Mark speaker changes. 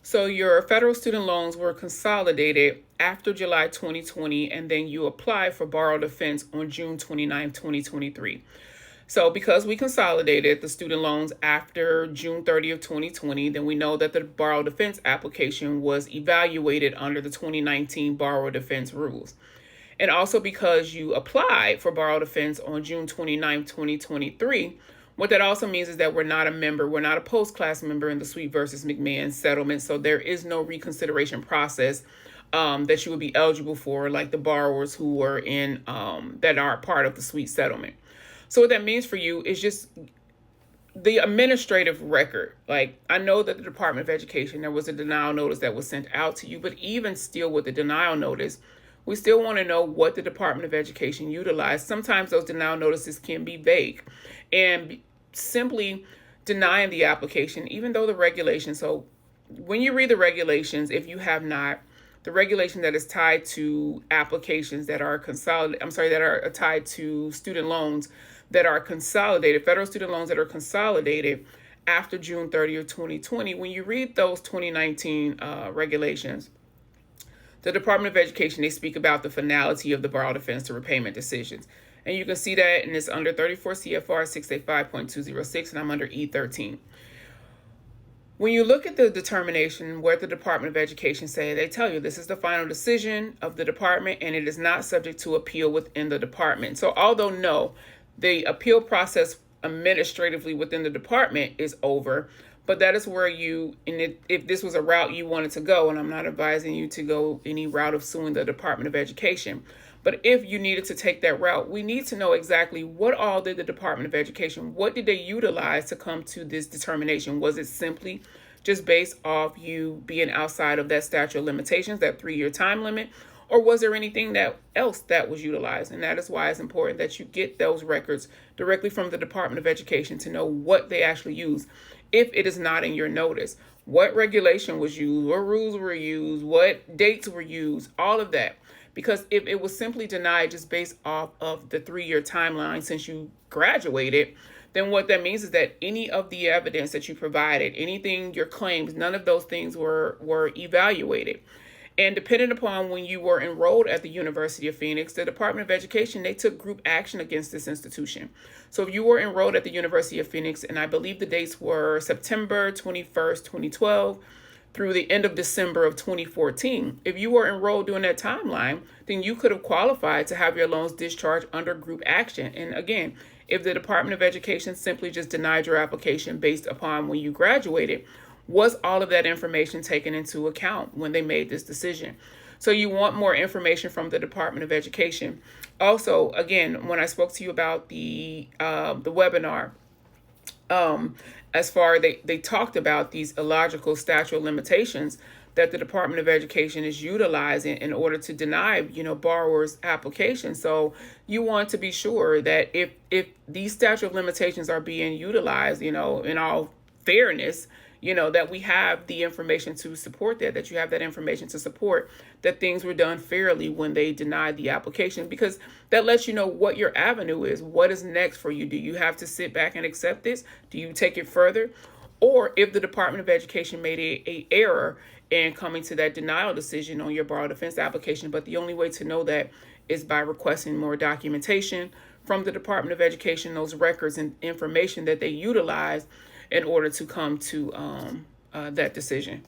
Speaker 1: So your federal student loans were consolidated after July 2020, and then you applied for borrow defense on June 29, 2023. So because we consolidated the student loans after June 30th, 2020, then we know that the borrow defense application was evaluated under the 2019 borrower defense rules. And also because you applied for borrow defense on June 29th, 2023, what that also means is that we're not a member, we're not a post-class member in the Sweet versus McMahon settlement, so there is no reconsideration process that you would be eligible for, like the borrowers who were in that are part of the Sweet settlement. So what that means for you is just the administrative record. Like, I know that the Department of Education, there was a denial notice that was sent out to you, but even still with the denial notice, we still want to know what the Department of Education utilized. Sometimes those denial notices can be vague, and simply denying the application, even though the regulations. So when you read the regulations, if you have not, the regulation that is tied to applications that are that are tied to student loans that are consolidated, federal student loans that are consolidated after June 30th, 2020, when you read those 2019 regulations, the Department of Education, they speak about the finality of the borrow defense to repayment decisions. And you can see that, and it's under 34 CFR 685.206, and I'm under E13. When you look at the determination, what the Department of Education say, they tell you this is the final decision of the department and it is not subject to appeal within the department. So although no, the appeal process administratively within the department is over, but that is where you, and if this was a route you wanted to go, and I'm not advising you to go any route of suing the Department of Education, but if you needed to take that route, we need to know exactly what all did the Department of Education, what did they utilize to come to this determination? Was it simply just based off you being outside of that statute of limitations, that 3-year time limit? Or was there anything else that was utilized? And that is why it's important that you get those records directly from the Department of Education to know what they actually use. If it is not in your notice, what regulation was used, what rules were used, what dates were used, all of that. Because if it was simply denied just based off of the 3-year timeline since you graduated, then what that means is that any of the evidence that you provided, anything, your claims, none of those things were evaluated. And depending upon when you were enrolled at the University of Phoenix, the Department of Education, they took group action against this institution. So if you were enrolled at the University of Phoenix, and I believe the dates were September 21st, 2012, through the end of December of 2014, if you were enrolled during that timeline, then you could have qualified to have your loans discharged under group action. And again, if the Department of Education simply just denied your application based upon when you graduated, was all of that information taken into account when they made this decision? So you want more information from the Department of Education. Also, again, when I spoke to you about the webinar, as far they talked about these illogical statute of limitations that the Department of Education is utilizing in order to deny, borrowers' applications. So you want to be sure that if these statute of limitations are being utilized, in all fairness, that we have the information to support that you have that information to support that things were done fairly when they denied the application, because that lets you know what your avenue is. What is next for you? Do you have to sit back and accept this? Do you take it further? Or if the Department of Education made a error in coming to that denial decision on your borrow defense application, but the only way to know that is by requesting more documentation from the Department of Education, those records and information that they utilize in order to come to that decision.